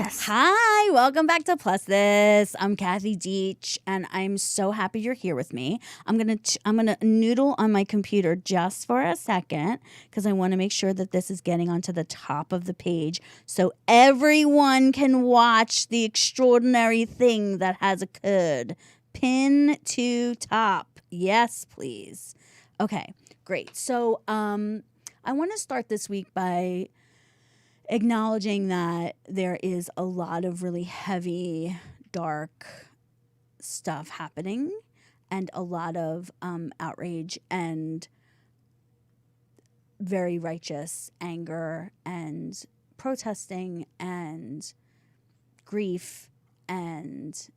This. Hi, welcome back to Plus This. I'm Kathy Deach, and I'm so happy you're here with me. I'm gonna noodle on my computer just for a second because I want to make sure that this is getting onto the top of the page so everyone can watch the extraordinary thing that has occurred. Pin to top. Yes, please. Okay, great. So, I want to start this week by acknowledging that there is a lot of really heavy, dark stuff happening and a lot of outrage and very righteous anger and protesting and grief and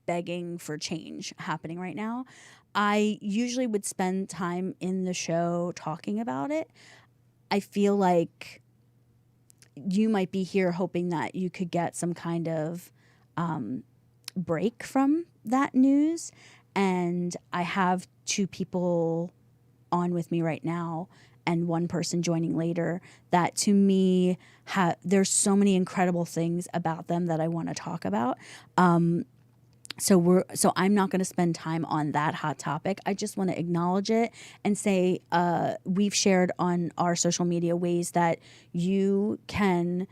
begging for change happening right now. I usually would spend time in the show talking about it. I feel like you might be here hoping that you could get some kind of break from that news. And I have two people on with me right now and one person joining later that to me, there's so many incredible things about them that I want to talk about. So I'm not going to spend time on that hot topic. I just want to acknowledge it and say we've shared on our social media ways that you can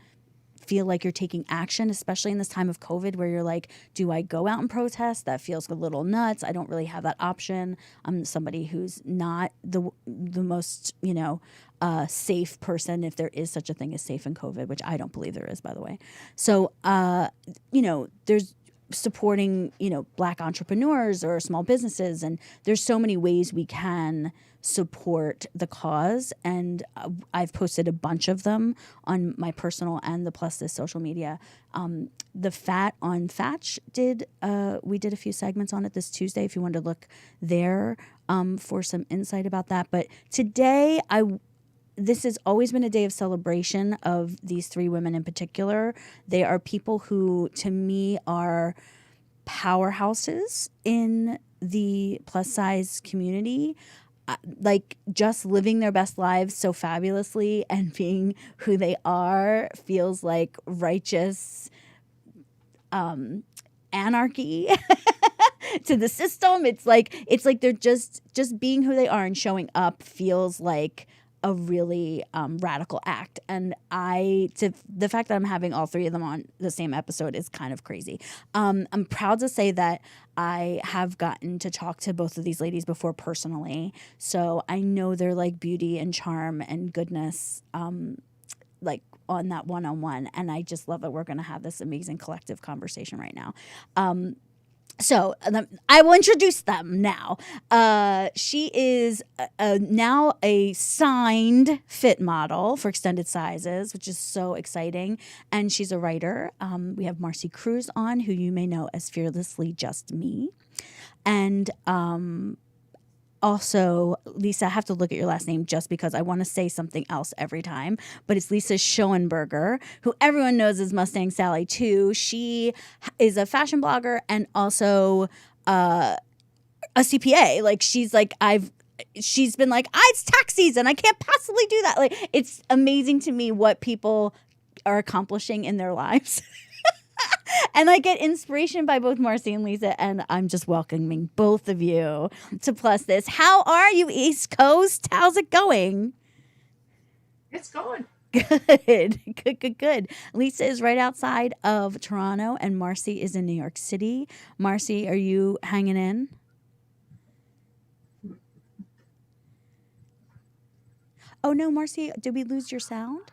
feel like you're taking action, especially in this time of COVID where you're like, do I go out and protest? That feels a little nuts. I don't really have that option. I'm somebody who's not the most, safe person, if there is such a thing as safe in COVID, which I don't believe there is, by the way. So, there's supporting, Black entrepreneurs or small businesses. And there's so many ways we can support the cause. And I've posted a bunch of them on my personal and the Plus This social media. The Fat on Fatch we did a few segments on it this Tuesday, if you wanted to look there for some insight about that. But today this has always been a day of celebration of these three women in particular. They are people who, to me, are powerhouses in the plus size community, like just living their best lives so fabulously and being who they are feels like righteous anarchy to the system. It's like they're just being who they are and showing up feels like a really radical act. And the fact that I'm having all three of them on the same episode is kind of crazy. I'm proud to say that I have gotten to talk to both of these ladies before personally. So I know they're like beauty and charm and goodness, like on that one-on-one. And I just love that we're going to have this amazing collective conversation right now. So I will introduce them now. She is now a signed fit model for extended sizes, which is so exciting. And she's a writer. We have Marcy Cruz on, who you may know as Fearlessly Just Me. And also, Lisa, I have to look at your last name just because I want to say something else every time. But it's Lisa Schoenberger, who everyone knows as Mustang Sally too. She is a fashion blogger and also a CPA. Like she's been like, it's tax season. I can't possibly do that. Like it's amazing to me what people are accomplishing in their lives. And I get inspiration by both Marcy and Lisa, and I'm just welcoming both of you to Plus This. How are you, East Coast? How's it going? It's going. Good. Lisa is right outside of Toronto, and Marcy is in New York City. Marcy, are you hanging in? Oh, no, Marcy, did we lose your sound?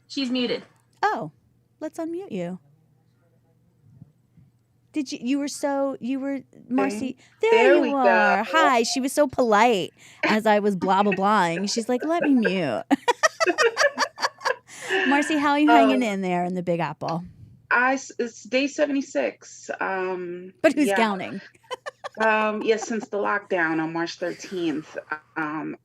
She's muted. Oh, let's unmute you. Did you were Marcy? There you are. Go. Hi. She was so polite as I was blah blah blahing. She's like, let me mute. Marcy, how are you hanging in there in the Big Apple? It's day 76. But who's counting? Since the lockdown on March 13th,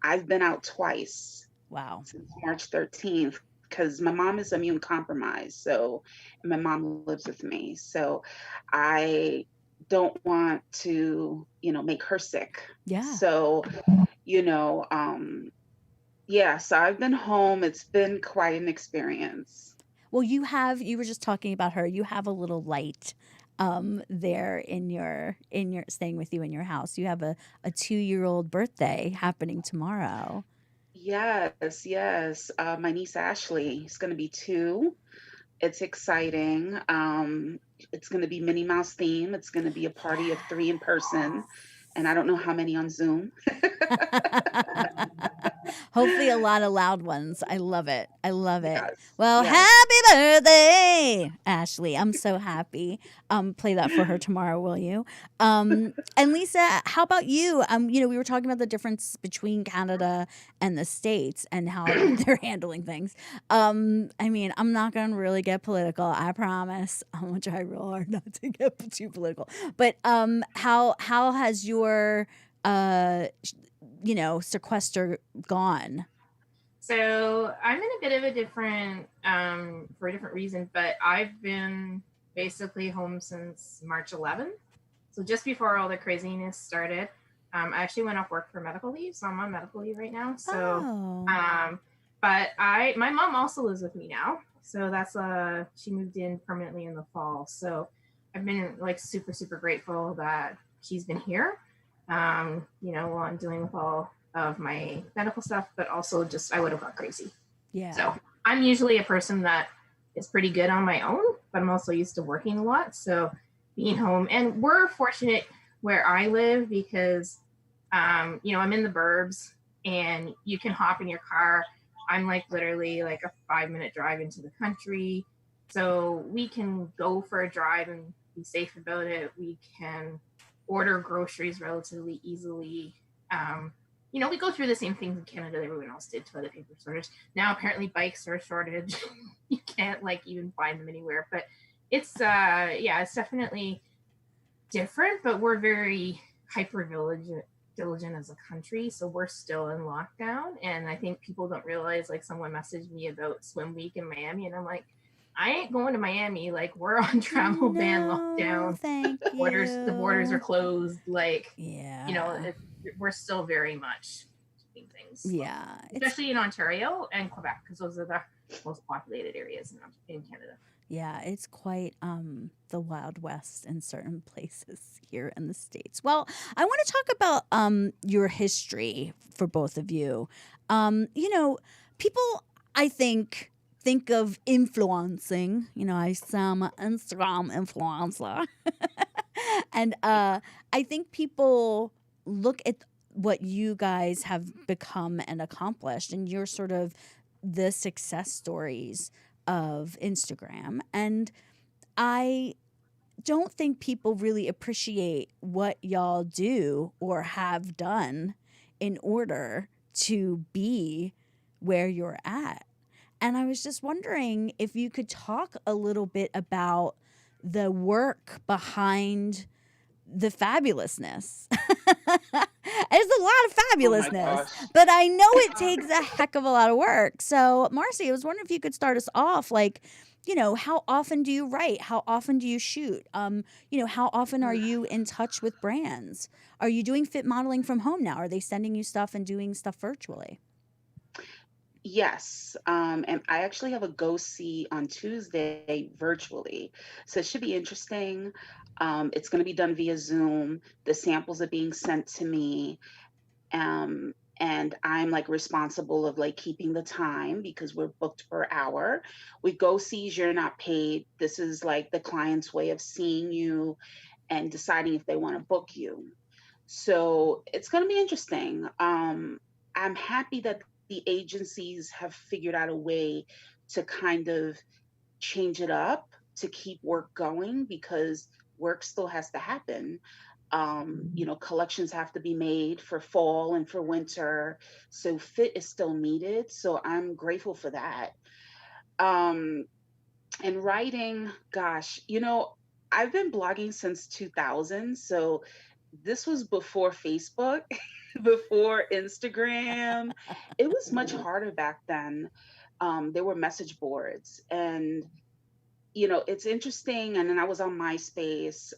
I've been out twice. Wow. Since March 13th. Because my mom is immune compromised, and my mom lives with me. So I don't want to, make her sick. Yeah. So, so I've been home. It's been quite an experience. Well, you were just talking about her. You have a little light there in your staying with you in your house. You have a 2-year-old birthday happening tomorrow. Yes, yes. My niece Ashley is going to be 2. It's exciting. It's going to be Minnie Mouse theme. It's going to be a party of 3 in person, and I don't know how many on Zoom. Hopefully a lot of loud ones. I love it. I love it. Yes, Well, yes. happy birthday, Ashley. I'm so happy. Play that for her tomorrow, will you? And Lisa, how about you? We were talking about the difference between Canada and the States and how they're handling things. I mean, I'm not gonna really get political, I promise. I'm gonna try real hard not to get too political. But how has your sequester gone? So I'm in a bit of a different, for a different reason, but I've been basically home since March 11th. So just before all the craziness started, I actually went off work for medical leave. So I'm on medical leave right now. So, but my mom also lives with me now. So that's, she moved in permanently in the fall. So I've been like super, super grateful that she's been here, while I'm dealing with all of my medical stuff, but also just I would have gone crazy. Yeah. So I'm usually a person that is pretty good on my own, but I'm also used to working a lot. So being home, and we're fortunate where I live because, I'm in the burbs and you can hop in your car. I'm like literally like a 5-minute drive into the country. So we can go for a drive and be safe about it. We can order groceries relatively easily. We go through the same things in Canada that everyone else did, toilet paper shortage. Now apparently bikes are a shortage. You can't even find them anywhere. But it's it's definitely different, but we're very hyper diligent as a country, so we're still in lockdown. And I think people don't realize, someone messaged me about swim week in Miami, and I'm like, I ain't going to Miami. We're on travel ban lockdown. Thank The borders are closed. Yeah. We're still very much doing things. Yeah. Especially in Ontario and Quebec, because those are the most populated areas in Canada. Yeah, it's quite the Wild West in certain places here in the States. Well, I want to talk about your history for both of you. People, I think of influencing. I am an Instagram influencer. And I think people look at what you guys have become and accomplished, and you're sort of the success stories of Instagram. And I don't think people really appreciate what y'all do or have done in order to be where you're at. And I was just wondering if you could talk a little bit about the work behind the fabulousness. There's a lot of fabulousness, but I know it takes a heck of a lot of work. So, Marcy, I was wondering if you could start us off. How often do you write? How often do you shoot? How often are you in touch with brands? Are you doing fit modeling from home now? Are they sending you stuff and doing stuff virtually? Yes. And I actually have a go see on Tuesday virtually. So it should be interesting. It's going to be done via Zoom. The samples are being sent to me. And I'm responsible of keeping the time because we're booked per hour. With go sees, you're not paid. This is the client's way of seeing you and deciding if they want to book you. So it's going to be interesting. I'm happy that the agencies have figured out a way to kind of change it up to keep work going because work still has to happen. Collections have to be made for fall and for winter. So fit is still needed. So I'm grateful for that. And writing, gosh, I've been blogging since 2000. So this was before Facebook, before Instagram. It was much harder back then. There were message boards and it's interesting. And then I was on MySpace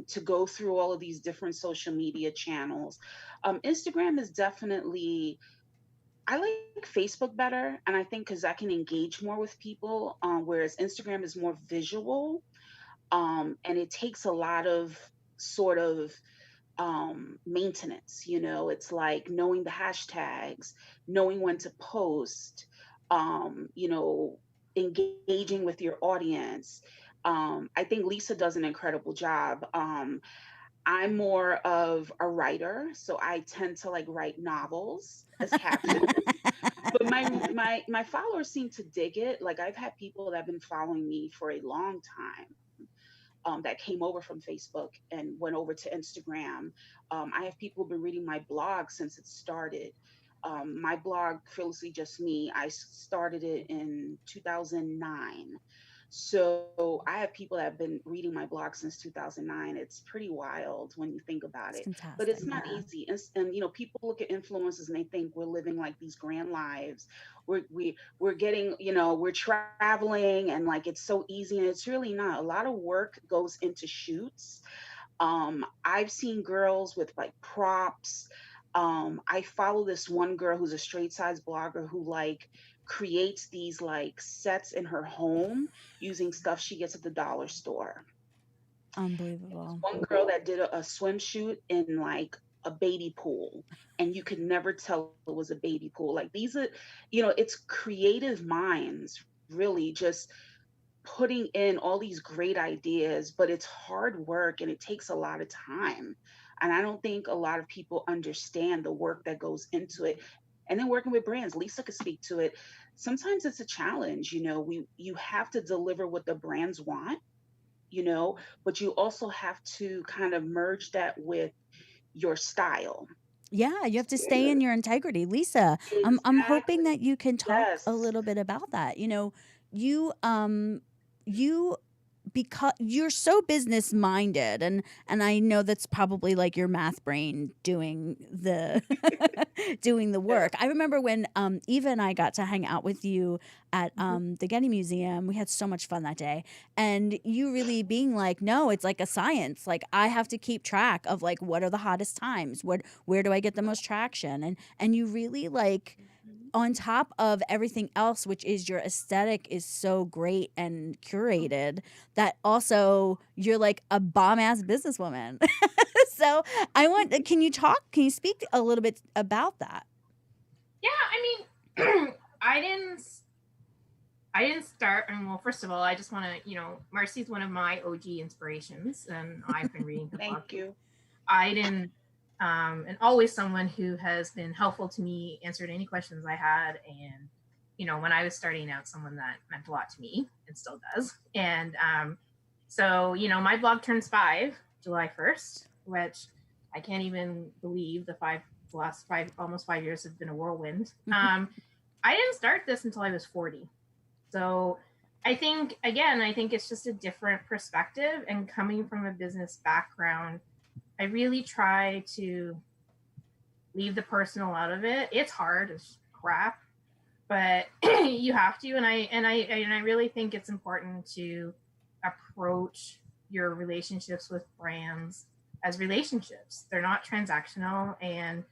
to go through all of these different social media channels. Instagram is definitely I like Facebook better, and I think because I can engage more with people, whereas Instagram is more visual, and it takes a lot of sort of maintenance. It's like knowing the hashtags, knowing when to post, um, you know, engaging with your audience. I think Lisa does an incredible job. I'm more of a writer, so I tend to like write novels as captions. But my followers seem to dig it. Like I've had people that have been following me for a long time, that came over from Facebook and went over to Instagram. I have people who've been reading my blog since it started. My blog, Fearlessly Just Me, I started it in 2009. So I have people that have been reading my blog since 2009. It's pretty wild when you think about It's it, but fantastic. it's not Yeah. easy. And people look at influencers and they think we're living like these grand lives. We're getting, we're traveling and like it's so easy, and it's really not. A lot of work goes into shoots. I've seen girls with like props. I follow this one girl who's a straight size blogger who like creates these like sets in her home using stuff she gets at the dollar store. Unbelievable. One girl that did a swimsuit in like a baby pool, and you could never tell it was a baby pool. Like these are, it's creative minds really just putting in all these great ideas, but it's hard work and it takes a lot of time. And I don't think a lot of people understand the work that goes into it. And then working with brands, Lisa could speak to it. Sometimes it's a challenge, you have to deliver what the brands want, but you also have to kind of merge that with your style. Yeah, you have to stay in your integrity. Lisa, I'm hoping Exactly. that you can talk a Yes. little bit about that. You you because you're so business minded, and I know that's probably like your math brain doing the doing the Yeah. work. I remember when Eva and I got to hang out with you at Mhm. the Getty Museum. We had so much fun that day, and you really being like, no, it's like a science. Like I have to keep track of like what are the hottest times, where do I get the most traction, and you really like Mhm. on top of everything else, which is your aesthetic is so great and curated, that also you're like a bomb ass businesswoman. So can you speak a little bit about that? Yeah, I mean, I didn't start. And well, first of all, I just want to, Marcy's one of my OG inspirations, and I've been reading her blog. Thank you. I didn't, and always someone who has been helpful to me, answered any questions I had, and when I was starting out, someone that meant a lot to me and still does. And so my blog turns 5 July 1st, which I can't even believe the last 5 almost 5 years have been a whirlwind. I didn't start this until I was 40. So I think it's just a different perspective, and coming from a business background, I really try to leave the personal out of it. It's hard as crap, but you have to. And I really think it's important to approach your relationships with brands as relationships. They're not transactional, and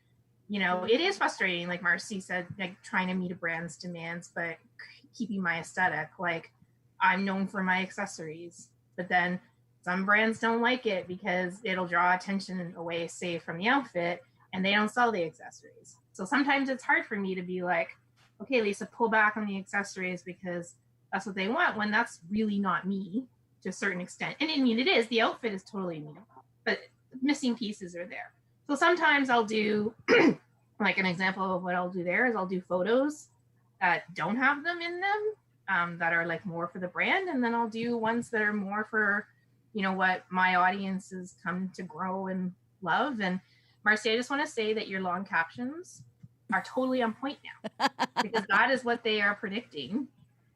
it is frustrating, like Marcy said, like trying to meet a brand's demands, but keeping my aesthetic. Like I'm known for my accessories, but then some brands don't like it because it'll draw attention away, say, from the outfit, and they don't sell the accessories. So sometimes it's hard for me to be like, okay, Lisa, pull back on the accessories because that's what they want, when that's really not me to a certain extent. And I mean, it is, the outfit is totally me, but missing pieces are there. So sometimes I'll do like an example of what I'll do there is I'll do photos that don't have them in them, that are like more for the brand, and then I'll do ones that are more for what my audience has come to grow and love. And Marcy, I just want to say that your long captions are totally on point now, because that is what they are predicting.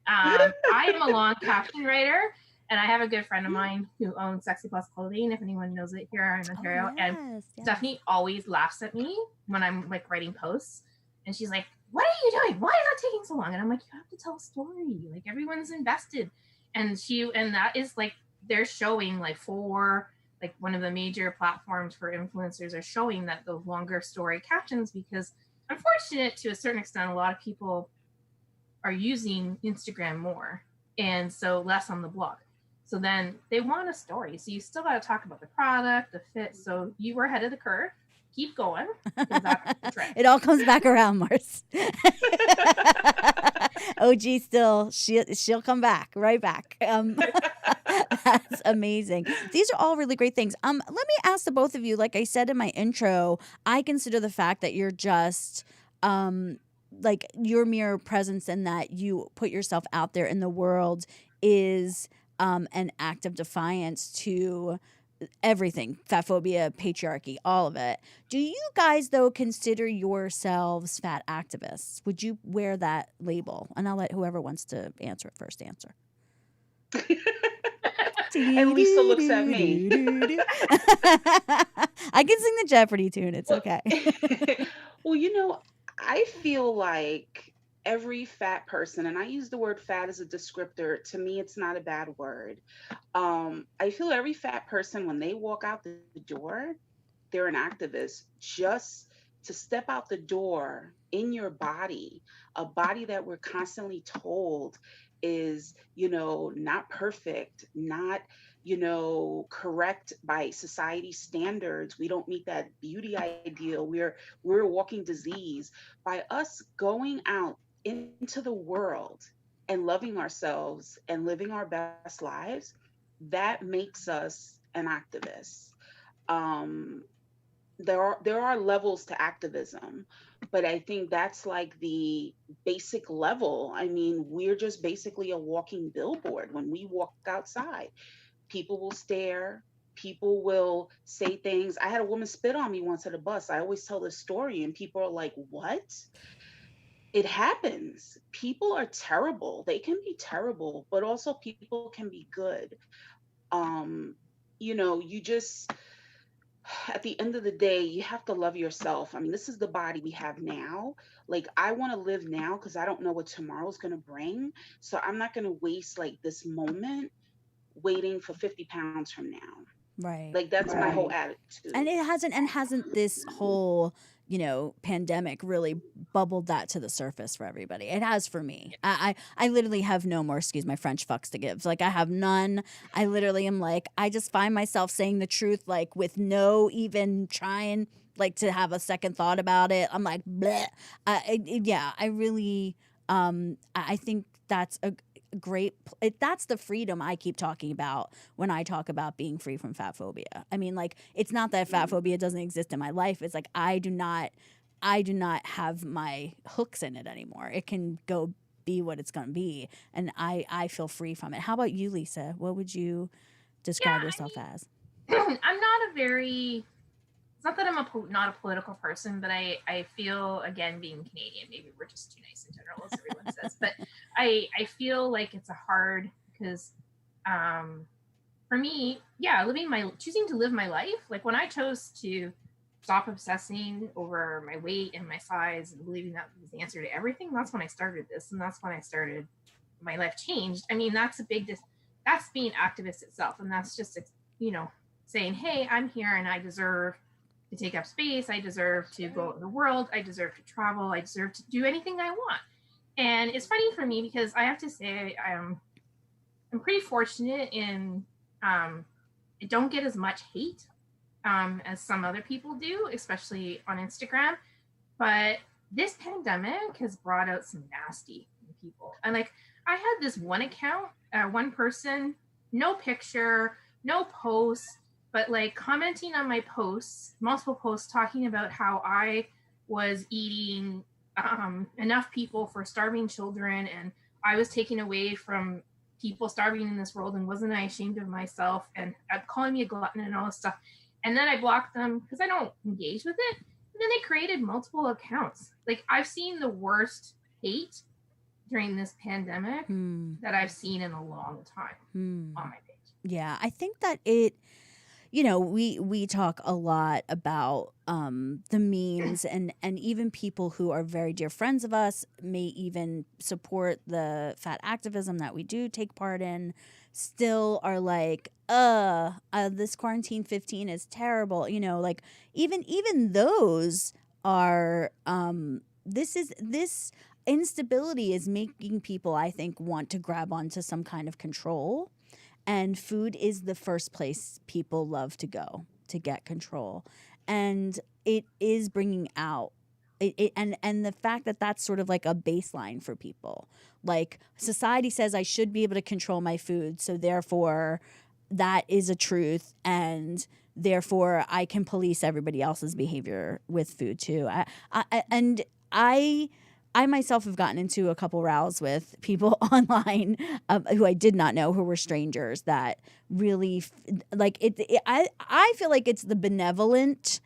I am a long caption writer, and I have a good friend of mine who owns Sexy Plus Clothing, if anyone knows it here in Ontario. Oh, And yes, yes. Stephanie always laughs at me when I'm like writing posts, and she's like, "What are you doing? Why is that taking so long?" And I'm like, "You have to tell a story. Like everyone's invested." And that is like they're showing like one of the major platforms for influencers are showing that those longer story captions, because unfortunate to a certain extent. A lot of people are using Instagram more, and so less on the blog. So then they want a story. So you still got to talk about the product, the fit. So you were ahead of the curve. Keep going, because that's the trend. It all comes back around, Mars. OG still, she'll come back, right back. That's amazing. These are all really great things. Let me ask the both of you, like I said in my intro, I consider the fact that you're just like your mere presence and that you put yourself out there in the world is an act of defiance to everything, fat phobia, patriarchy, all of it. Do you guys, though, consider yourselves fat activists? Would you wear that label? And I'll let whoever wants to answer it first answer. And Lisa looks at me. I can sing the Jeopardy tune. It's okay. Well, you know, I feel like every fat person, and I use the word fat as a descriptor, to me, it's not a bad word. I feel every fat person, when they walk out the door, they're an activist. Just to step out the door in your body, a body that we're constantly told is, you know, not perfect, not, you know, correct by society standards. We don't meet that beauty ideal. We're a walking disease. By us going out into the world and loving ourselves and living our best lives, that makes us an activist. Um, there are levels to activism, but I think that's like the basic level. I mean, we're just basically a walking billboard. When we walk outside, people will stare, people will say things. I had a woman spit on me once at a bus. I always tell this story and people are like, what? It happens. People are terrible. They can be terrible, but also people can be good. um you know, you just, at the end of the day, you have to love yourself. I mean, this is the body we have now. Like, I want to live now because I don't know what tomorrow's going to bring. So I'm not going to waste like this moment waiting for 50 pounds from now. Right. Like, that's my whole attitude. And it hasn't this whole, you know, pandemic really bubbled that to the surface for everybody. It has for me. I literally have no more, excuse my French, fucks to give. Like, I have none. I literally am like, I just find myself saying the truth, like, with no even trying, like, to have a second thought about it. I'm like, bleh. Yeah, I really, I think that's a great, that's the freedom I keep talking about when I talk about being free from fat phobia. I mean, like, it's not that fat phobia doesn't exist in my life. It's like I do not have my hooks in it anymore. It can go be what it's going to be, and I feel free from it. How about you, Lisa? What would you describe yourself as? I'm not a very, it's not that I'm not a political person, but I feel, again, being Canadian, maybe we're just too nice in general, as everyone says, but I feel like it's a hard, because for me, yeah, choosing to live my life, like when I chose to stop obsessing over my weight and my size and believing that was the answer to everything, that's when I started this, and that's when I started, my life changed. I mean, that's that's being activist itself, and that's just, you know, saying, hey, I'm here and I deserve to take up space. I deserve to go out in the world. I deserve to travel. I deserve to do anything I want. And it's funny for me because I have to say I'm pretty fortunate in I don't get as much hate as some other people do, especially on Instagram. But this pandemic has brought out some nasty people. And like, I had this one account, one person, no picture, no post, but like commenting on my posts, multiple posts, talking about how I was eating enough people for starving children, and I was taken away from people starving in this world, and wasn't I ashamed of myself, and calling me a glutton and all this stuff. And then I blocked them because I don't engage with it. And then they created multiple accounts. Like, I've seen the worst hate during this pandemic that I've seen in a long time on my page. Yeah, I think that it, you know, we talk a lot about the memes, and even people who are very dear friends of us may even support the fat activism that we do take part in, still are like, this quarantine 15 is terrible. You know, like even those are this instability is making people, I think, want to grab onto some kind of control, and food is the first place people love to go to get control, and it is bringing out and the fact that that's sort of like a baseline for people. Like, society says I should be able to control my food, so therefore that is a truth, and therefore I can police everybody else's behavior with food too. I myself have gotten into a couple rows with people online who I did not know, who were strangers, that really I feel like it's the benevolent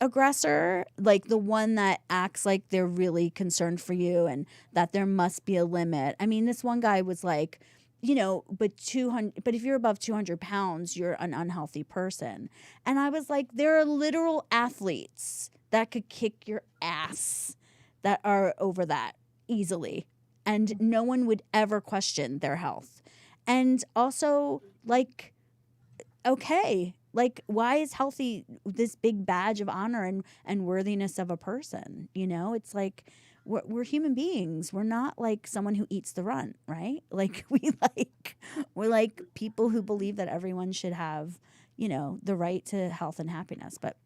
aggressor, like the one that acts like they're really concerned for you and that there must be a limit. I mean, this one guy was like, but if you're above 200 pounds, you're an unhealthy person. And I was like, there are literal athletes that could kick your ass that are over that easily, and no one would ever question their health. And also, like, okay, like, why is healthy this big badge of honor and worthiness of a person? It's like, we're human beings. We're not like someone who eats the runt, right? Like, we're like people who believe that everyone should have, the right to health and happiness. But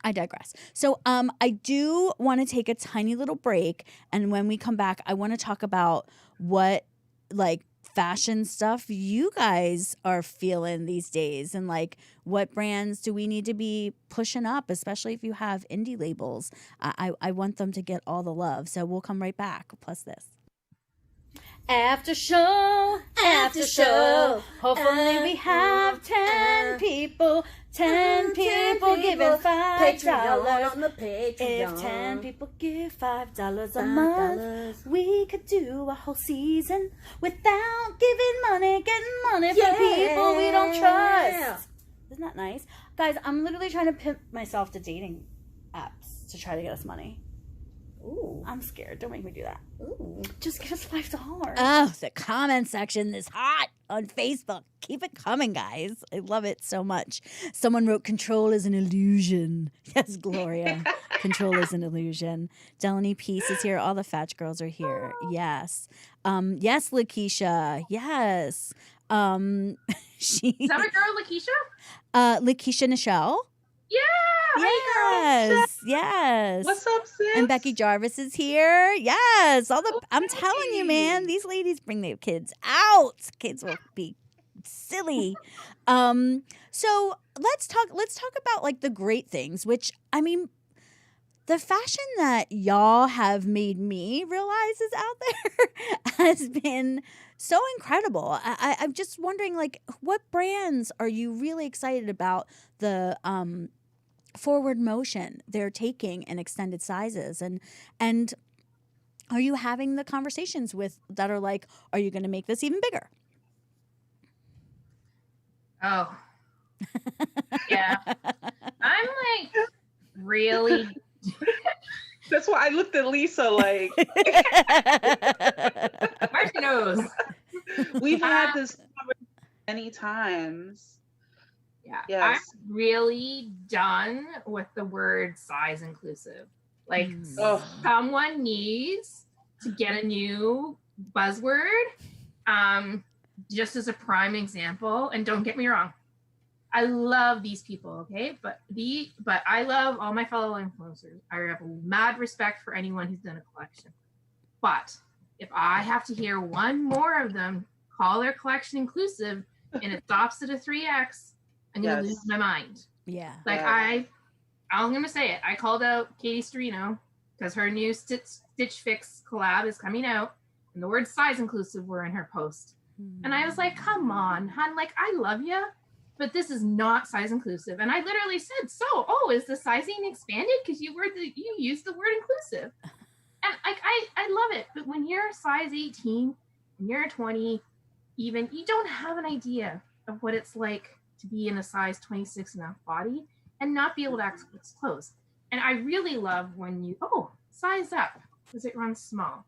I digress. So I do want to take a tiny little break, and when we come back, I want to talk about what, like, fashion stuff you guys are feeling these days, and like, what brands do we need to be pushing up, especially if you have indie labels. I want them to get all the love. So we'll come right back. Plus this. After show, hopefully we have 10 people. 10 people giving $5 on the Patreon. If 10 people give $5 a month, we could do a whole season without getting money from people we don't trust. Isn't that nice? Guys, I'm literally trying to pimp myself to dating apps to try to get us money. Ooh. I'm scared. Don't make me do that. Ooh. Just give us $5. Oh, the comment section is hot on Facebook. Keep it coming, guys. I love it so much. Someone wrote, "Control is an illusion." Yes, Gloria. Control is an illusion. Delaney Peace is here. All the Fat girls are here. Yes. Yes, Lakeisha. Yes. She. Is that my girl, Lakeisha? Lakeisha Nichelle. Yeah. Yes, yes. What's up, sis? And Becky Jarvis is here. Yes, I'm telling you, man, these ladies bring their kids out. Kids will be silly. So let's talk about, like, the great things, which, I mean, the fashion that y'all have made me realize is out there has been so incredible. I'm just wondering, like, what brands are you really excited about the forward motion they're taking in extended sizes, and are you having the conversations with that are like, are you going to make this even bigger? Oh, yeah. I'm like, really? That's why I looked at Lisa like. Marcy knows. We've had this conversation many times. Yeah, Yes. I'm really done with the word size inclusive. Like, someone needs to get a new buzzword. Just as a prime example, and don't get me wrong, I love these people, okay? But I love all my fellow influencers. I have a mad respect for anyone who's done a collection. But if I have to hear one more of them call their collection inclusive and it stops at a 3X, I'm going to lose my mind. Yeah. Like, I'm going to say it. I called out Katie Storino because her new Stitch Fix collab is coming out, and the word size inclusive were in her post. And I was like, come on, hon, like, I love you, but this is not size inclusive. And I literally said, is the sizing expanded? Because you used the word inclusive. And like, I love it. But when you're size 18 and you're 20, even, you don't have an idea of what it's like to be in a size 26.5 body and not be able to access clothes. And I really love when you, size up because it runs small.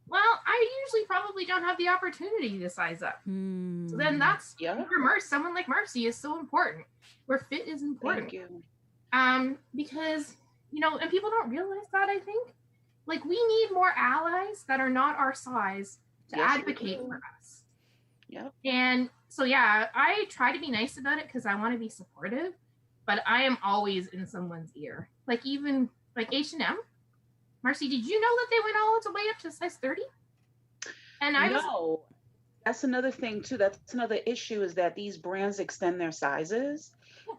Well, I usually probably don't have the opportunity to size up. So then that's where someone like Marcy is so important, where fit is important. Thank you. Because and people don't realize that, I think. Like, we need more allies that are not our size to Yes, we advocate do. for us. Yep. And so, yeah, I try to be nice about it because I want to be supportive, but I am always in someone's ear. Like, even like H&M. Marcy, did you know that they went all the way up to size 30? And I was, No, that's another thing too. That's another issue is that these brands extend their sizes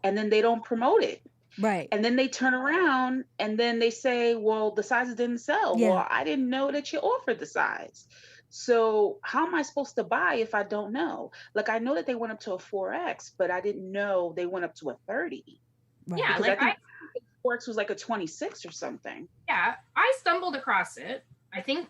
and then they don't promote it. Right. And then they turn around and then they say, well, the sizes didn't sell. Yeah. Well, I didn't know that you offered the size. So how am I supposed to buy if I don't know? Like, I know that they went up to a 4X, but I didn't know they went up to a 30. Right. yeah, Because like I think 4X was like a 26 or something. I stumbled across it. I don't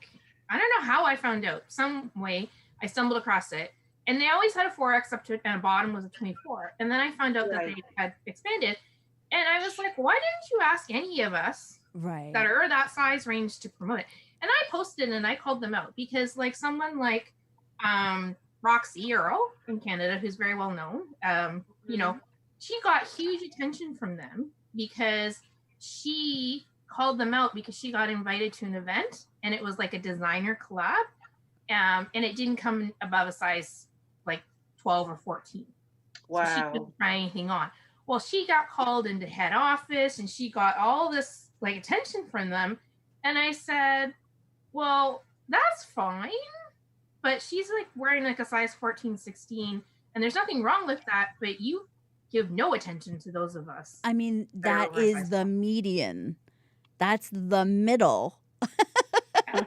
know how I found out. Some way I stumbled across it. And they always had a 4X up to, and a bottom was a 24. And then I found out that Right. they had expanded. And I was like, why didn't you ask any of us Right. that are that size range to promote it? And I posted and I called them out because, like, someone like Roxy Earl in Canada, who's very well known, she got huge attention from them because she called them out because she got invited to an event and it was like a designer collab, and it didn't come above a size like 12 or 14. Wow. So she couldn't try anything on. Well, she got called into head office and she got all this like attention from them. And I said, well, that's fine. But she's like wearing like a size 14, 16. And there's nothing wrong with that. But you give no attention to those of us. I mean, that is the median. That's the middle.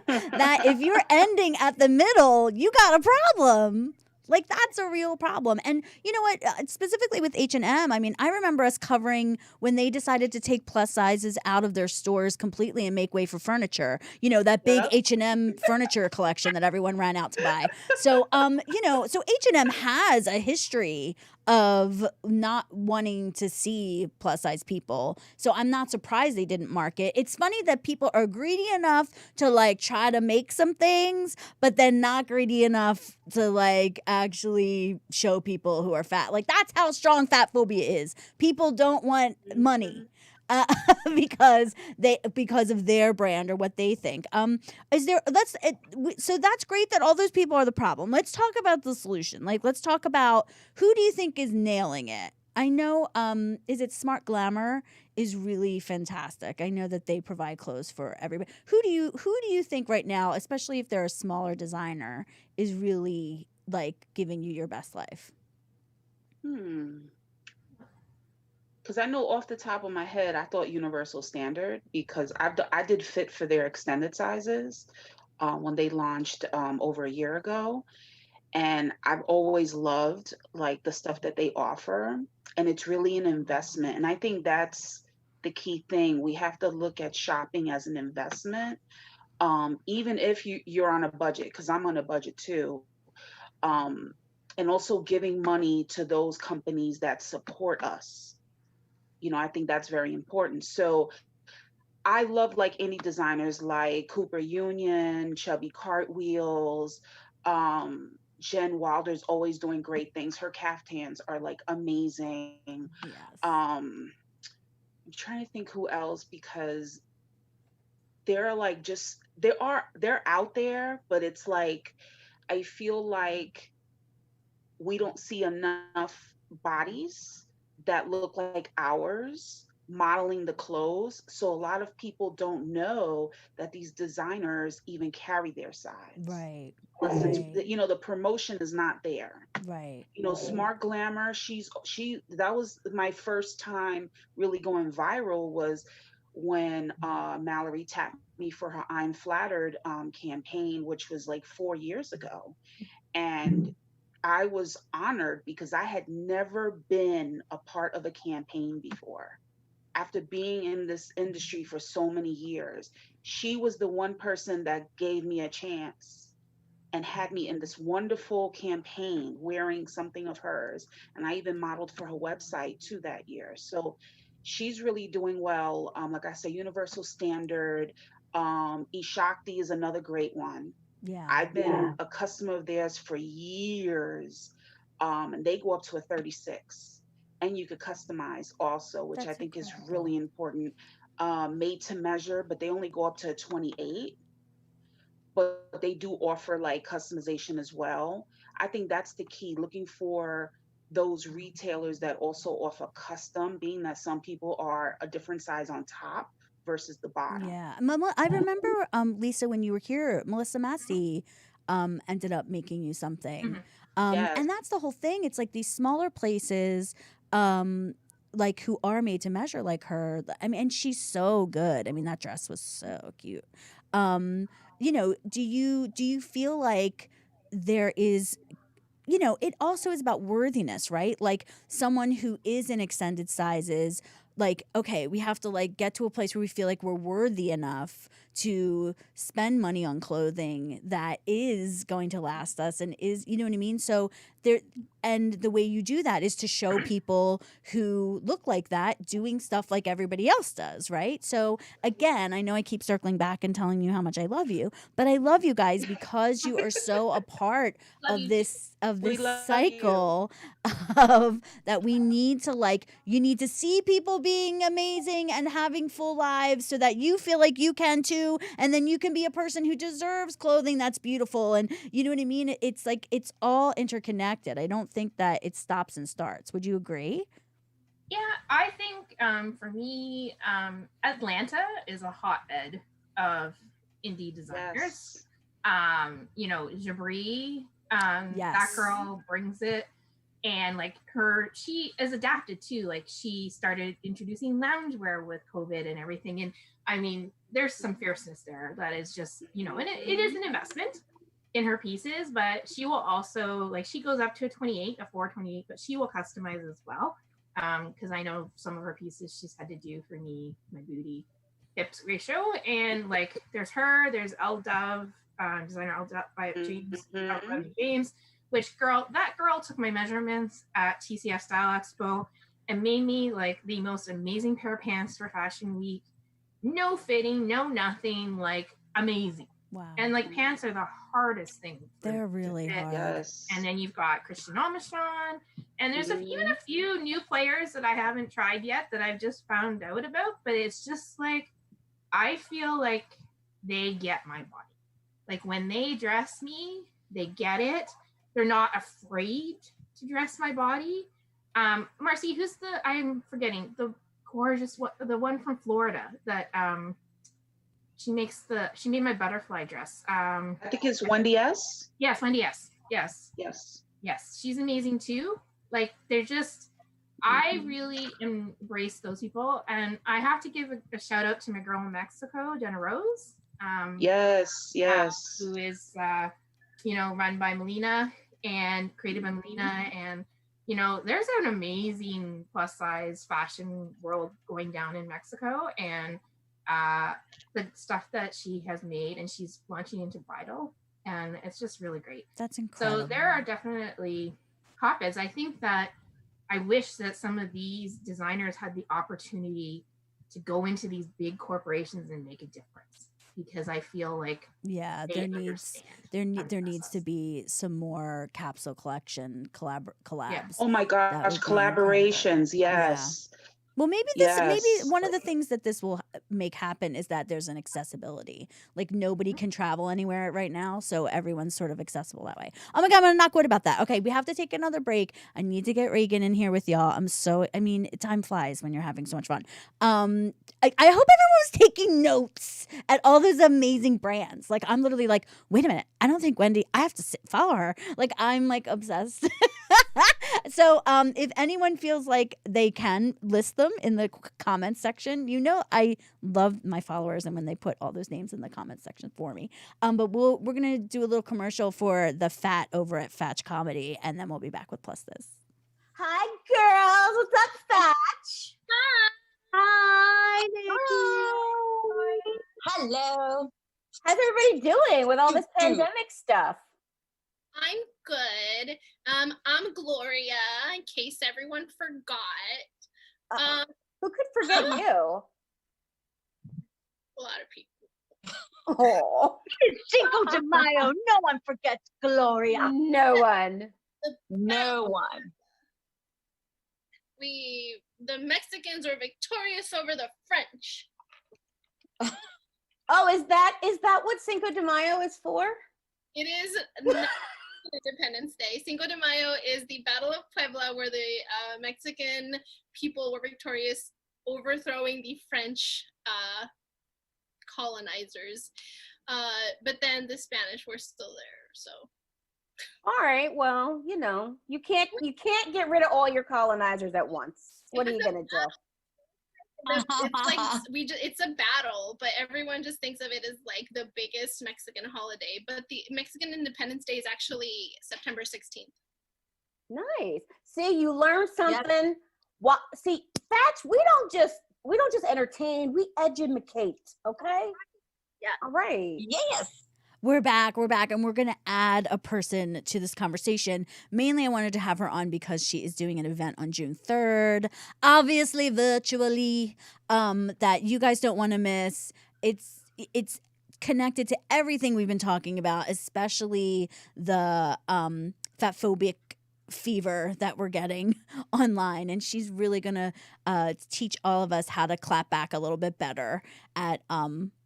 That if you're ending at the middle, you got a problem. Like, that's a real problem. And you know what? Specifically with H&M, I mean, I remember us covering when they decided to take plus sizes out of their stores completely and make way for furniture. You know, that big H&M furniture collection that everyone ran out to buy. So, so H&M has a history of not wanting to see plus size people. So I'm not surprised they didn't market. It's funny that people are greedy enough to like try to make some things, but then not greedy enough to like actually show people who are fat. Like, that's how strong fat phobia is. People don't want money. Because of their brand or what they think. So that's great that all those people are the problem. Let's talk about the solution. Like, let's talk about who do you think is nailing it? I know, is it Smart Glamour is really fantastic. I know that they provide clothes for everybody. Who do you think right now, especially if they're a smaller designer, is really like giving you your best life? Because I know off the top of my head, I thought Universal Standard, because I did fit for their extended sizes when they launched over a year ago. And I've always loved like the stuff that they offer. And it's really an investment. And I think that's the key thing. We have to look at shopping as an investment. Even if you're on a budget, because I'm on a budget too. And also giving money to those companies that support us. I think that's very important. So I love like indie designers like Cooper Union, Chubby Cartwheels, Jen Wilder's always doing great things. Her caftans are like amazing. Yes. I'm trying to think who else, because they're like they're out there, but it's like I feel like we don't see enough bodies that look like ours modeling the clothes. So a lot of people don't know that these designers even carry their size. Right. The promotion is not there. Right. Smart Glamour, that was my first time really going viral, was when Mallory tapped me for her I'm Flattered campaign, which was like 4 years ago. And I was honored because I had never been a part of a campaign before. After being in this industry for so many years, she was the one person that gave me a chance and had me in this wonderful campaign wearing something of hers. And I even modeled for her website too that year. So she's really doing well. Like I say, Universal Standard, Ishakti is another great one. Yeah. I've been a customer of theirs for years, and they go up to a 36, and you could customize also, which I think is really important. made to measure, but they only go up to a 28. But they do offer like customization as well. I think that's the key, looking for those retailers that also offer custom, being that some people are a different size on top versus the bottom. Yeah. I remember, Lisa, when you were here, Melissa Massey ended up making you something. Mhm. And Yes. that's the whole thing. It's like these smaller places, um, like who are made to measure like her. I mean, and she's so good. I mean, that dress was so cute. Um, do you feel like there is, it also is about worthiness, right? Like someone who is in extended sizes, like, okay, we have to like get to a place where we feel like we're worthy enough to spend money on clothing that is going to last us and is, you know what I mean? So there, and the way you do that is to show people who look like that doing stuff like everybody else does, right? So again, I know I keep circling back and telling you how much I love you, but I love you guys because you are so a part Love of you too. We this love you. cycle of that we need to like, you need to see people being amazing and having full lives so that you feel like you can too, and then you can be a person who deserves clothing that's beautiful, and you know what I mean. It's like it's all interconnected. I don't think that it stops and starts. Would you agree? Yeah, I think for me, Atlanta is a hotbed of indie designers. Yes. Jabri, that Yes. girl brings it. And like she is adapted too. Like she started introducing loungewear with COVID and everything. And I mean, there's some fierceness there that is just, and it is an investment in her pieces, but she will also, like, she goes up to a 28, a 428, but she will customize as well. Because I know some of her pieces she's had to do for me, my booty hips ratio. And like, there's her, there's L Dove, designer L Dove by Mm-hmm. James, that girl took my measurements at TCF Style Expo and made me like the most amazing pair of pants for Fashion Week. No fitting, no nothing, like amazing. Wow. And like pants are the hardest thing They're to really fit. hard. Yes. And then you've got Christian Almachon, and there's even Mm-hmm. a few new players that I haven't tried yet that I've just found out about. But it's just like I feel like they get my body. Like when they dress me, they get it. They're not afraid to dress my body. Marcy, who's I'm forgetting the gorgeous the one from Florida that she made my butterfly dress. I think it's Wendy S. Yes, Wendy. Yes, Yes. yes, she's amazing too. Like they're just, I really embrace those people, and I have to give a shout out to my girl in Mexico, Jenna Rose. Yes. Yes. Who is run by Melina and created by Melina, and there's an amazing plus size fashion world going down in Mexico, and the stuff that she has made, and she's launching into bridal, and it's just really great. That's incredible. So there are definitely hotbeds. I think that I wish that some of these designers had the opportunity to go into these big corporations and make a difference, because I feel like there needs to be some more capsule collection collabs. Yes. Oh my That gosh, would be incredible. collaborations. Yeah. Yes. Well, maybe Yes. one of the things that this will make happen is that there's an accessibility. Like nobody can travel anywhere right now, so everyone's sort of accessible that way. Oh my God, I'm gonna knock wood about that. Okay, we have to take another break. I need to get Ragen in here with y'all. Time flies when you're having so much fun. I hope everyone was taking notes at all those amazing brands. Like I'm literally like, wait a minute, I don't think Wendy, I have to follow her. Like I'm like obsessed. So if anyone feels like they can list them in the comments section, I love my followers and when they put all those names in the comments section for me. But we're gonna do a little commercial for the Fat over at Fatch Comedy, and then we'll be back with Plus This. Hi girls, what's up, Fatch? Hi, Nikki. Hello. How's everybody doing with all this pandemic stuff? I'm good. I'm Gloria, in case everyone forgot. Who could forget you? A lot of people. Oh, Cinco de Mayo. No one forgets Gloria. no one. No one. The Mexicans were victorious over the French. Oh, is that what Cinco de Mayo is for? It is not Independence Day. Cinco de Mayo is the Battle of Puebla, where the Mexican people were victorious, overthrowing the French colonizers. But then the Spanish were still there. So. All right. Well, you can't get rid of all your colonizers at once. What are you gonna do? It's a battle, but everyone just thinks of it as like the biggest Mexican holiday. But the Mexican Independence Day is actually September 16th. Nice. See, you learn something. Yep. What? See, Thatch, we don't just entertain. We educate. Okay. Yeah. All right. Yes. We're back, and we're going to add a person to this conversation. Mainly, I wanted to have her on because she is doing an event on June 3rd, obviously virtually, that you guys don't want to miss. It's connected to everything we've been talking about, especially the fatphobic fever that we're getting online. And she's really going to teach all of us how to clap back a little bit better at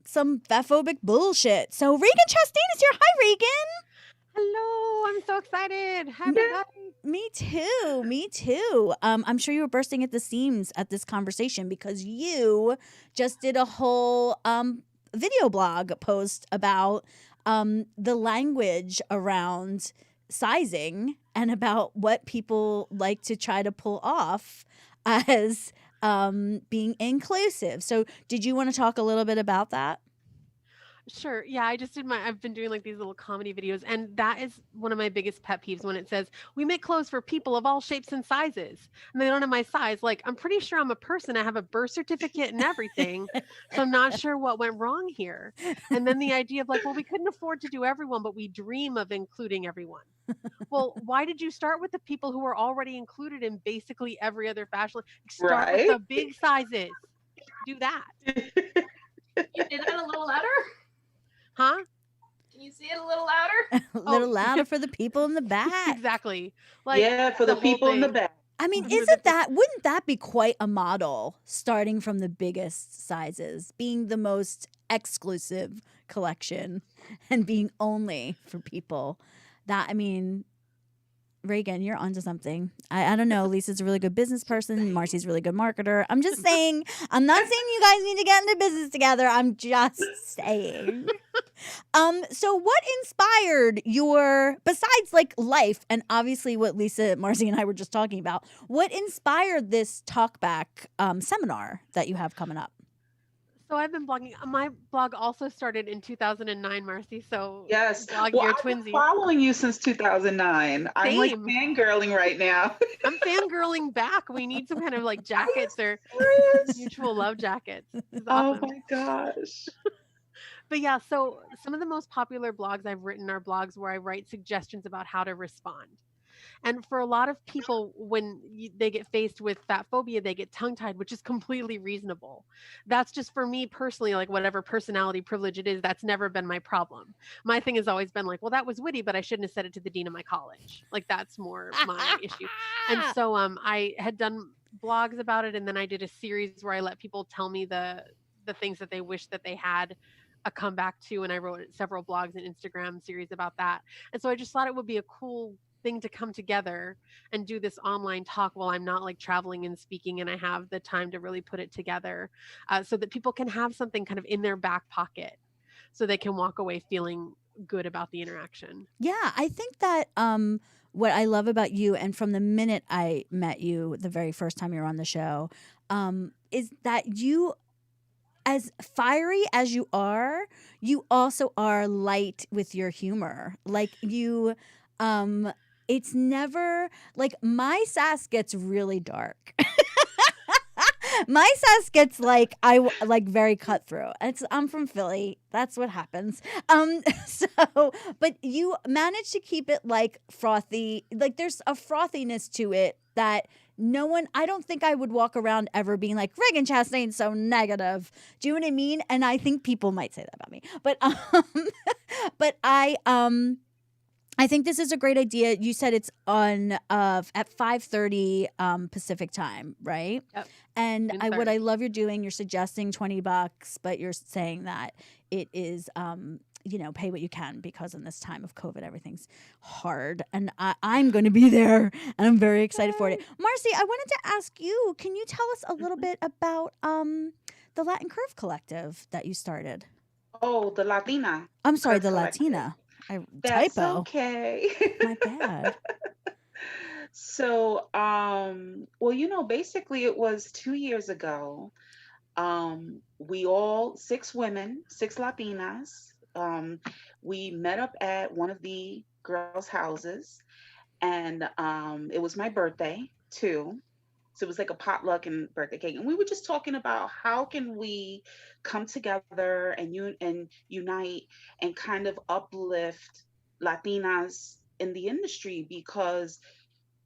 some fatphobic bullshit. So Ragen Chastain is here. Hi, Ragen. Hello. I'm so excited. Happy birthday. Me too. I'm sure you were bursting at the seams at this conversation because you just did a whole video blog post about the language around sizing and about what people like to try to pull off as being inclusive. So did you want to talk a little bit about that? Sure. Yeah, I've been doing like these little comedy videos, and that is one of my biggest pet peeves when it says, we make clothes for people of all shapes and sizes, and they don't have my size. Like, I'm pretty sure I'm a person. I have a birth certificate and everything. So I'm not sure what went wrong here. And then the idea of like, well, we couldn't afford to do everyone, but we dream of including everyone. Well, why did you start with the people who are already included in basically every other fashion? Start with the big sizes. Do that. You did that a little louder? Huh? Can you say it a little louder? A little louder for the people in the back. Exactly. Like for the people in the back. I mean, wouldn't that be quite a model, starting from the biggest sizes, being the most exclusive collection and being only for people that, I mean, Ragen, you're onto something. I don't know. Lisa's a really good business person. Marcy's a really good marketer. I'm just saying, I'm not saying you guys need to get into business together. I'm just saying. So what inspired besides like life and obviously what Lisa, Marcy, and I were just talking about, what inspired this talkback seminar that you have coming up? So I've been blogging. My blog also started in 2009, Marcy. So yes, blog well, your I've been twinsies. following you since 2009. I'm like fangirling right now. I'm fangirling back. We need some kind of like jackets or mutual love jackets. Awesome. Oh my gosh. But yeah, so some of the most popular blogs I've written are blogs where I write suggestions about how to respond. And for a lot of people, when they get faced with fat phobia, they get tongue-tied, which is completely reasonable. That's just for me personally, like whatever personality privilege it is, that's never been my problem. My thing has always been like, well, that was witty, but I shouldn't have said it to the dean of my college. Like that's more my issue. And so I had done blogs about it, and then I did a series where I let people tell me the things that they wish that they had a comeback to, and I wrote several blogs and Instagram series about that. And so I just thought it would be a cool thing to come together and do this online talk while I'm not like traveling and speaking, and I have the time to really put it together so that people can have something kind of in their back pocket so they can walk away feeling good about the interaction. Yeah, I think that what I love about you, and from the minute I met you the very first time you were on the show, is that you, as fiery as you also are light with your humor. Like you, it's never like my sass gets really dark. My sass gets like very cutthroat. I'm from Philly. That's what happens. But you manage to keep it like frothy. Like there's a frothiness to it that I don't think I would walk around ever being like, Ragen Chastain's so negative. Do you know what I mean? And I think people might say that about me. But I think this is a great idea. You said it's on at 5:30 Pacific time, right? Yep. And June what 3rd. I love you're doing, you're suggesting $20, but you're saying that it is pay what you can, because in this time of COVID everything's hard. And I'm going to be there, and I'm very excited for it. Marcy, I wanted to ask you, can you tell us a little bit about the Latin Curve Collective that you started? Oh, the Latina. I'm sorry, Curve the Collective. Latina. That's Typo. okay. My bad. So, well, basically it was 2 years ago. We all, 6 women, 6 Latinas, we met up at one of the girls' houses, and it was my birthday too. So it was like a potluck and birthday cake, and we were just talking about how can we come together and unite and kind of uplift Latinas in the industry, because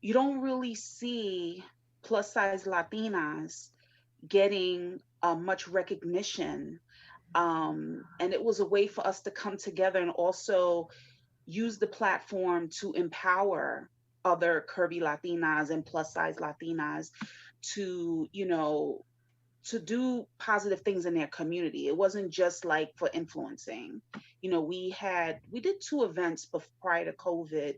you don't really see plus size Latinas getting much recognition. And it was a way for us to come together and also use the platform to empower other curvy Latinas and plus size Latinas to, to do positive things in their community. It wasn't just like for influencing. We did 2 events prior to COVID,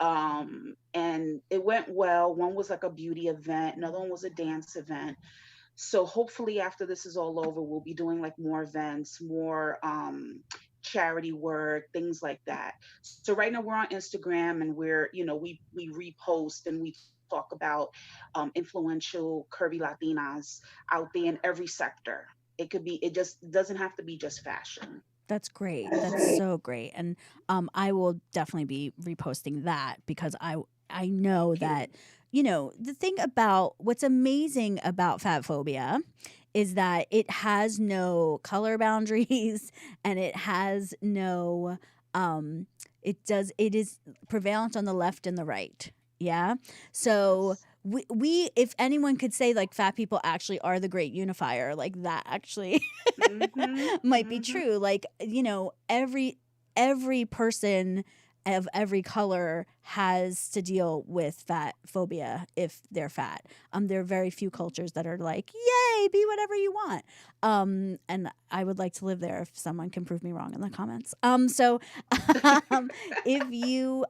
and it went well. One was like a beauty event, another one was a dance event. So hopefully after this is all over, we'll be doing like more events, more charity work, things like that. So right now we're on Instagram, and we repost and we talk about influential curvy Latinas out there in every sector. It just doesn't have to be just fashion. That's great. That's so great. And I will definitely be reposting that, because I know that, the thing about what's amazing about fat phobia is that it has no color boundaries, and it has no it is prevalent on the left and the right. Yeah. So we if anyone could say like fat people actually are the great unifier, like that actually might be true. Like, every person of every color has to deal with fat phobia if they're fat. There are very few cultures that are like, yay, be whatever you want. And I would like to live there if someone can prove me wrong in the comments. So if you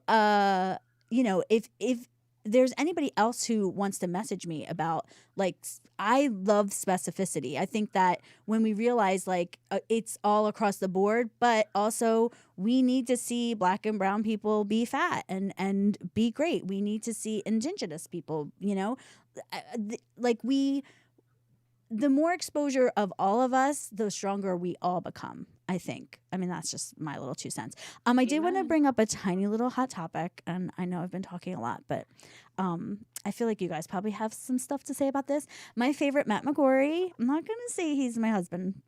if there's anybody else who wants to message me about, like, I love specificity. I think that when we realize like it's all across the board, but also we need to see Black and brown people be fat and be great. We need to see indigenous people, the more exposure of all of us, the stronger we all become, I think. I mean, that's just my little 2 cents. I did want to bring up a tiny little hot topic, and I know I've been talking a lot, but I feel like you guys probably have some stuff to say about this. My favorite, Matt McGorry, I'm not going to say he's my husband,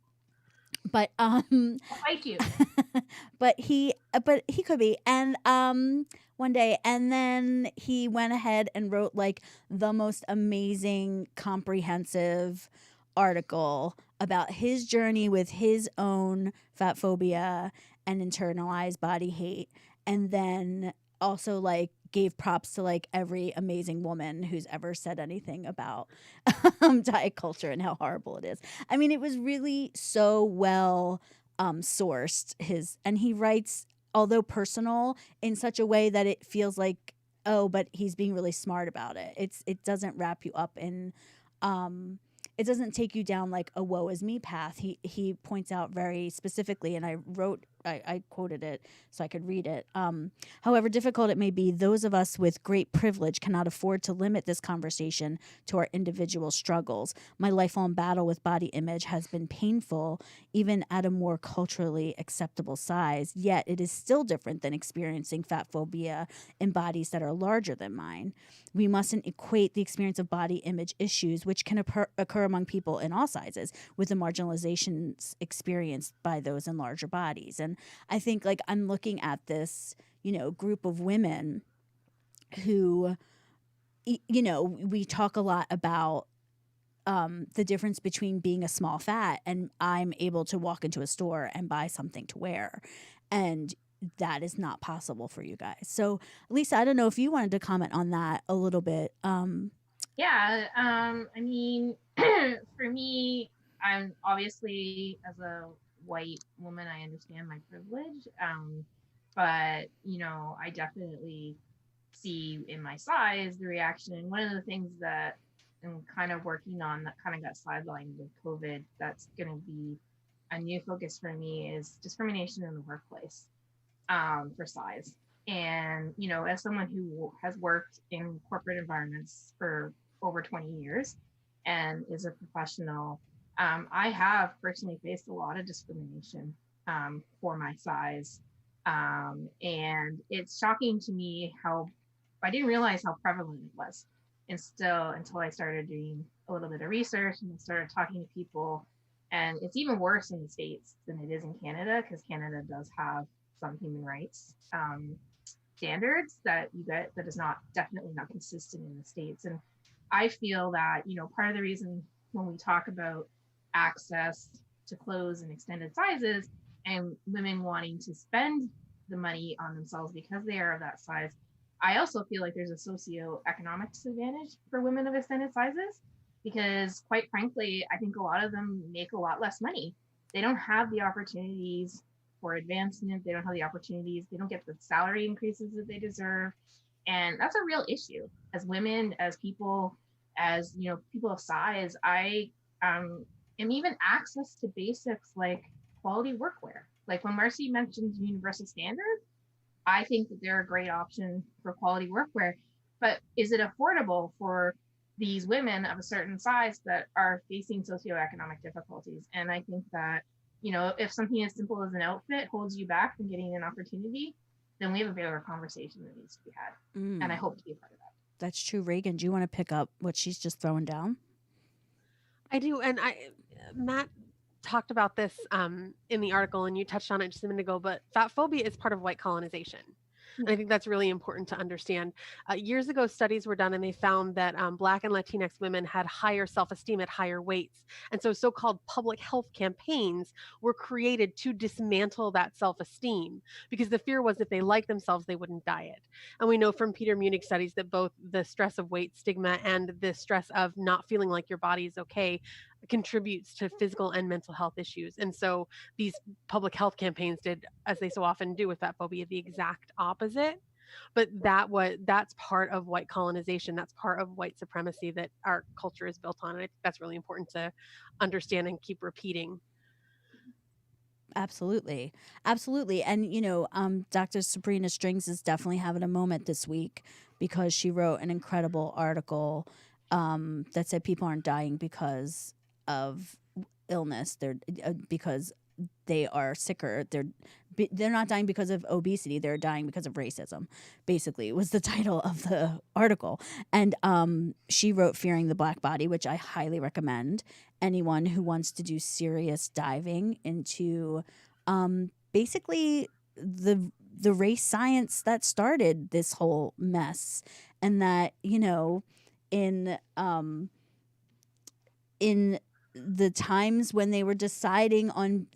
but Thank you. but he could be. And one day, and then he went ahead and wrote like the most amazing comprehensive article about his journey with his own fat phobia and internalized body hate, and then also like gave props to like every amazing woman who's ever said anything about diet culture and how horrible it is. I mean, it was really so well sourced. And he writes, although personal, in such a way that it feels like, oh, but he's being really smart about it. It doesn't wrap you up in it doesn't take you down like a woe is me path. He points out very specifically, and I quoted it so I could read it. However difficult it may be, those of us with great privilege cannot afford to limit this conversation to our individual struggles. My lifelong battle with body image has been painful, even at a more culturally acceptable size, yet it is still different than experiencing fat phobia in bodies that are larger than mine. We mustn't equate the experience of body image issues, which can occur among people in all sizes, with the marginalizations experienced by those in larger bodies. And I think like I'm looking at this, group of women who, we talk a lot about the difference between being a small fat and I'm able to walk into a store and buy something to wear. And that is not possible for you guys. So Lisa, I don't know if you wanted to comment on that a little bit. Yeah, I mean, for me, I'm obviously, as a white woman, I understand my privilege. But I definitely see in my size the reaction. And one of the things that I'm kind of working on that kind of got sidelined with COVID, that's going to be a new focus for me, is discrimination in the workplace, for size. And, as someone who has worked in corporate environments for over 20 years and is a professional, I have personally faced a lot of discrimination for my size. And it's shocking to me how I didn't realize how prevalent it was. And still, until I started doing a little bit of research and started talking to people. And it's even worse in the States than it is in Canada, because Canada does have some human rights standards that is not definitely not consistent in the States. And I feel that, part of the reason when we talk about access to clothes in extended sizes and women wanting to spend the money on themselves because they are of that size, I also feel like there's a socioeconomic disadvantage for women of extended sizes, because quite frankly, I think a lot of them make a lot less money. They don't have the opportunities for advancement. They don't have the opportunities. They don't get the salary increases that they deserve. And that's a real issue. As women, as people, as people of size, I am even access to basics like quality workwear. Like when Marcy mentioned universal standards, I think that they're a great option for quality workwear. But is it affordable for these women of a certain size that are facing socioeconomic difficulties? And I think that, if something as simple as an outfit holds you back from getting an opportunity, then we have a bigger conversation that needs to be had. And I hope to be a part of that. That's true. Reagan, do you want to pick up what she's just throwing down? I do. And Matt talked about this in the article, and you touched on it just a minute ago, but fat phobia is part of white colonization. And I think that's really important to understand. Years ago, studies were done, and they found that Black and Latinx women had higher self-esteem at higher weights. And so-called public health campaigns were created to dismantle that self-esteem, because the fear was if they liked themselves, they wouldn't diet. And we know from Peter Munich studies that both the stress of weight stigma and the stress of not feeling like your body is okay contributes to physical and mental health issues. And so these public health campaigns did, as they so often do with fat phobia, the exact opposite. But that's part of white colonization. That's part of white supremacy that our culture is built on. And I think that's really important to understand and keep repeating. Absolutely. Absolutely. And, Dr. Sabrina Strings is definitely having a moment this week, because she wrote an incredible article that said people aren't dying because of illness. They're because they are sicker. They're not dying because of obesity. They're dying because of racism, basically, was the title of the article. And she wrote Fearing the Black Body, which I highly recommend anyone who wants to do serious diving into basically the race science that started this whole mess. And that, in the times when they were deciding on,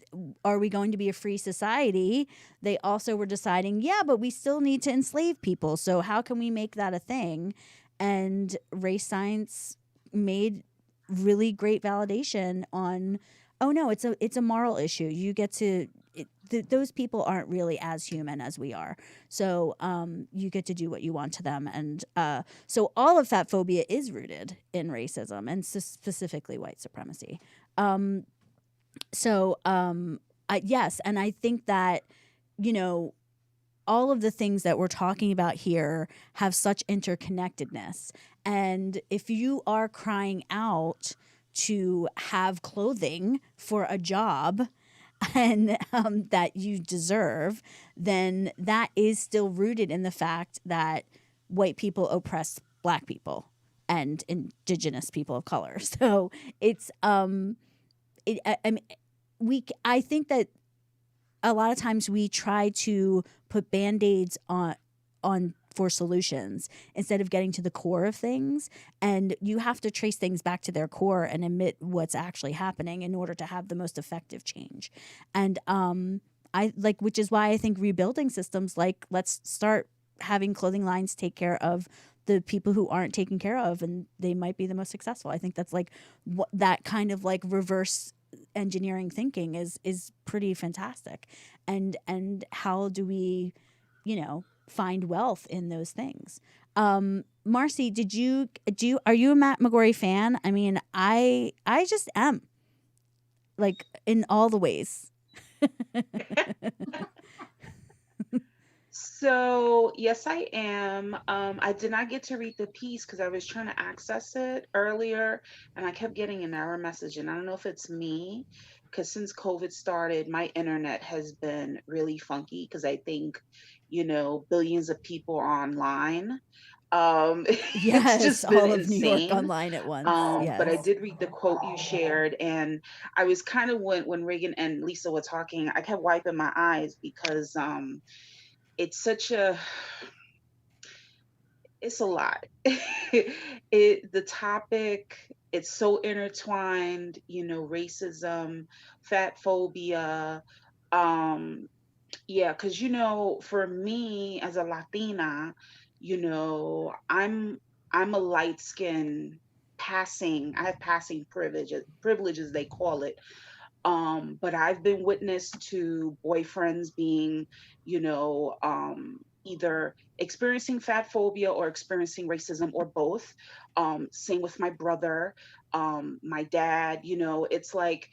are we going to be a free society, they also were deciding, but we still need to enslave people. So how can we make that a thing? And race science made really great validation on, oh no, it's a moral issue. You get to, those people aren't really as human as we are. So you get to do what you want to them. And so all of fat phobia is rooted in racism, and specifically white supremacy. Yes, and I think that, all of the things that we're talking about here have such interconnectedness. And if you are crying out to have clothing for a job and that you deserve, then that is still rooted in the fact that white people oppress Black people and indigenous people of color. So it's I think that a lot of times we try to put Band-Aids on for solutions instead of getting to the core of things. And you have to trace things back to their core and admit what's actually happening in order to have the most effective change. And which is why I think rebuilding systems, like, let's start having clothing lines take care of the people who aren't taken care of, and they might be the most successful. I think that's like that kind of like reverse engineering thinking is pretty fantastic. And how do we, find wealth in those things? Marcy, are you a Matt McGorry fan? I mean, I just am, like, in all the ways. So yes, I am. I did not get to read the piece because I was trying to access it earlier, and I kept getting an error message. And I don't know if it's me, because since COVID started, my internet has been really funky. Because I think, billions of people are online. It's Yes, just been all of New York insane. online at once. But I Yes. did read the quote you shared, and I was kind of when Reagan and Lisa were talking, I kept wiping my eyes because it's such it's a lot. The topic, it's so intertwined, racism, fat phobia. Yeah, because for me as a Latina, I'm a light skin I have passing privileges they call it. But I've been witness to boyfriends being, either experiencing fat phobia or experiencing racism or both. Same with my brother, my dad, it's like,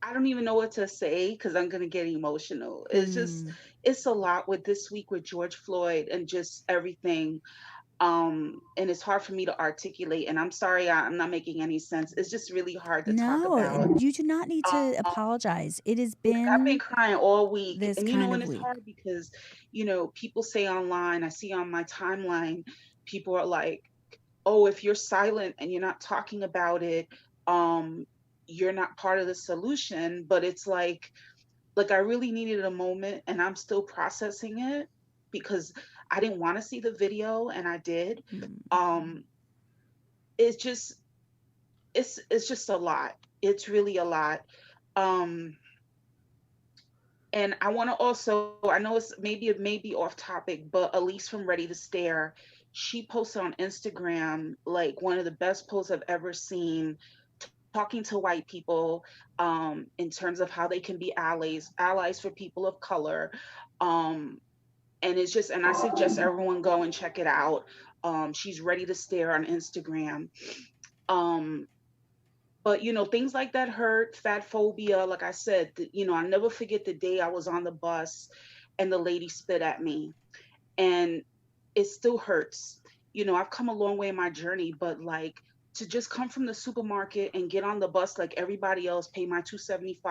I don't even know what to say because I'm going to get emotional. It's a lot with this week with George Floyd and just everything. And it's hard for me to articulate, and I'm sorry I'm not making any sense. It's just really hard to talk about. No, you do not need to apologize. It has I've been been crying all week, this and kind and of it's week. hard because people say online, I see on my timeline, people are like, oh, if you're silent and you're not talking about it, you're not part of the solution. But it's like I really needed a moment, and I'm still processing it because I didn't want to see the video, and I did. It's just it's just a lot. It's really a lot. Um and I want to also, I know it may be off topic, but Elise from Ready to Stare, she posted on Instagram like one of the best posts I've ever seen, talking to white people in terms of how they can be allies for people of color. And it's just, and I suggest everyone go and check it out. She's Ready to Stare on Instagram. But things like that hurt. Fat phobia, like I said, I never forget the day I was on the bus and the lady spit at me, and it still hurts. I've come a long way in my journey, but like, to just come from the supermarket and get on the bus like everybody else, pay my $2.75.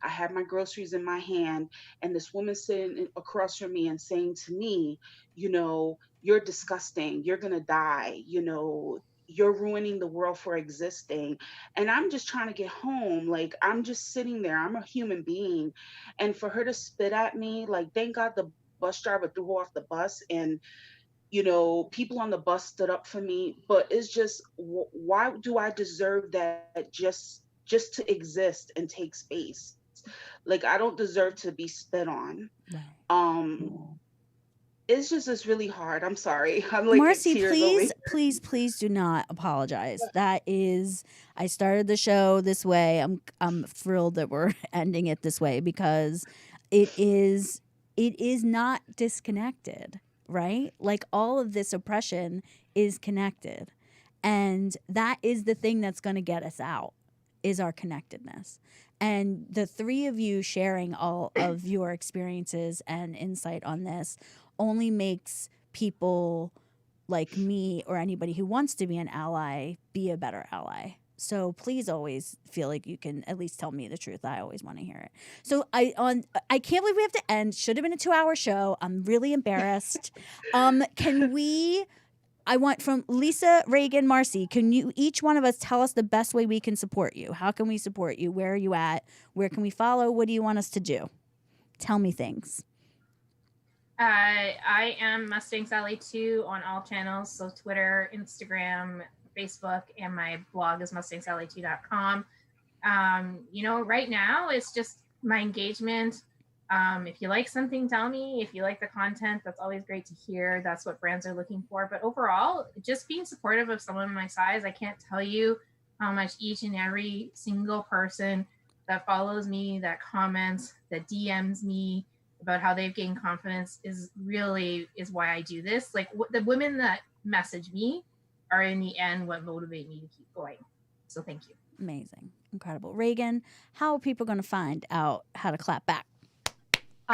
I had my groceries in my hand, and this woman sitting across from me and saying to me, you're disgusting. You're gonna die. You're ruining the world for existing. And I'm just trying to get home. Like, I'm just sitting there. I'm a human being. And for her to spit at me, like, thank God the bus driver threw her off the bus, and people on the bus stood up for me. But it's just, why do I deserve that just to exist and take space? Like, I don't deserve to be spit on. It's really hard. I'm sorry. I'm like, Marcy, tears please do not apologize. That is, I started the show this way. I'm thrilled that we're ending it this way because it is not disconnected, right? Like, all of this oppression is connected. And that is the thing that's going to get us out, is our connectedness. And the three of you sharing all of your experiences and insight on this only makes people like me or anybody who wants to be an ally be a better ally. So please always feel like you can at least tell me the truth. I always want to hear it. So I can't believe we have to end. Should have been a 2-hour show. I'm really embarrassed. I want from Lisa, Ragen, Marcy, can you, each one of us, tell us the best way we can support you? How can we support you? Where are you at? Where can we follow? What do you want us to do? Tell me things. I am Mustang Sally 2 on all channels. So Twitter, Instagram, Facebook, and my blog is mustangsally2.com. Right now it's just my engagement. If you like something, tell me. If you like the content, that's always great to hear. That's what brands are looking for. But overall, just being supportive of someone my size, I can't tell you how much each and every single person that follows me, that comments, that DMs me about how they've gained confidence is why I do this. Like the women that message me are in the end what motivate me to keep going. So thank you. Amazing. Incredible. Ragen, how are people going to find out how to clap back?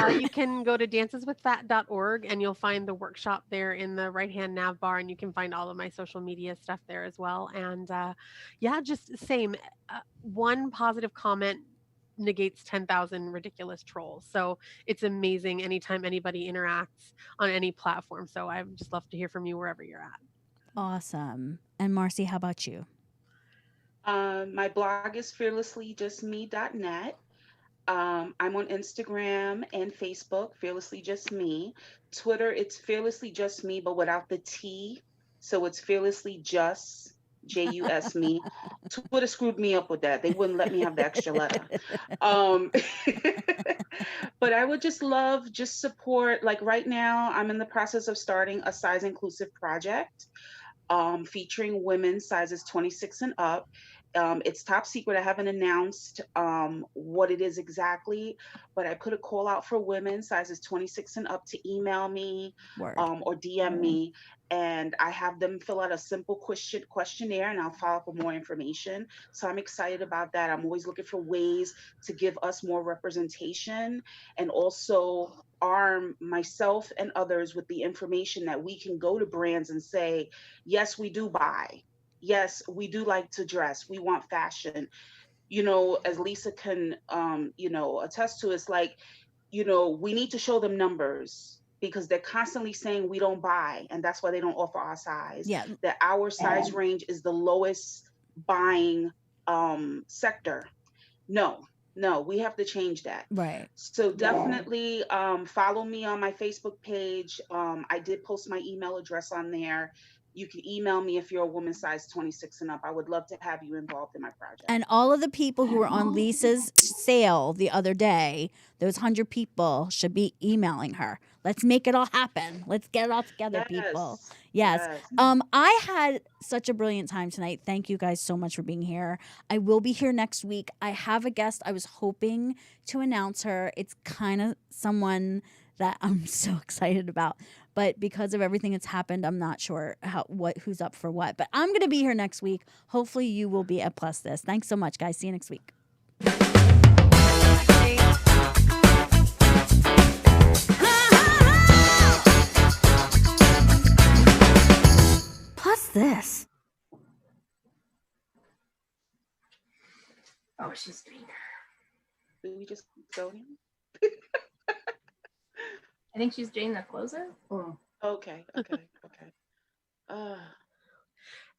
You can go to danceswithfat.org and you'll find the workshop there in the right-hand nav bar, and you can find all of my social media stuff there as well. And just same. One positive comment negates 10,000 ridiculous trolls. So it's amazing anytime anybody interacts on any platform. So I'd just love to hear from you wherever you're at. Awesome. And Marcy, how about you? My blog is fearlesslyjustme.net. I'm on Instagram and Facebook, Fearlessly Just Me. Twitter, it's Fearlessly Just Me, but without the T. So it's Fearlessly Just, Just me. Twitter screwed me up with that. They wouldn't let me have the extra letter. But I would just love support. Like right now, I'm in the process of starting a size inclusive project featuring women sizes 26 and up. It's top secret. I haven't announced what it is exactly, but I put a call out for women sizes 26 and up to email me or DM me, and I have them fill out a simple questionnaire, and I'll follow up with more information. So I'm excited about that. I'm always looking for ways to give us more representation and also arm myself and others with the information that we can go to brands and say, yes, we do buy. Yes, we do like to dress. We want fashion. As Lisa can, attest to, it's like, we need to show them numbers because they're constantly saying we don't buy, and that's why they don't offer our size. Yeah. That our size range is the lowest buying sector. No, we have to change that. Right. So definitely follow me on my Facebook page. I did post my email address on there. You can email me if you're a woman size 26 and up. I would love to have you involved in my project. And all of the people who were on Lisa's sale the other day, those 100 people should be emailing her. Let's make it all happen. Let's get it all together, people. Yes. I had such a brilliant time tonight. Thank you guys so much for being here. I will be here next week. I have a guest. I was hoping to announce her. It's kind of someone that I'm so excited about. But because of everything that's happened, I'm not sure who's up for what. But I'm going to be here next week. Hopefully you will be at Plus This. Thanks so much, guys. See you next week. Plus This. Oh, she's doing her. Did we just go in? I think she's doing the closer. Okay.